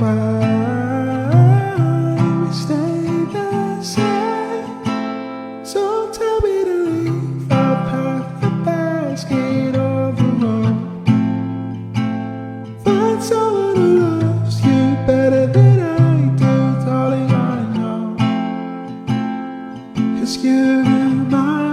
why we stay the same. So tell me to leave our path the basket of the road. Find someone who loves you better than I do, darling, I know. 'Cause you're my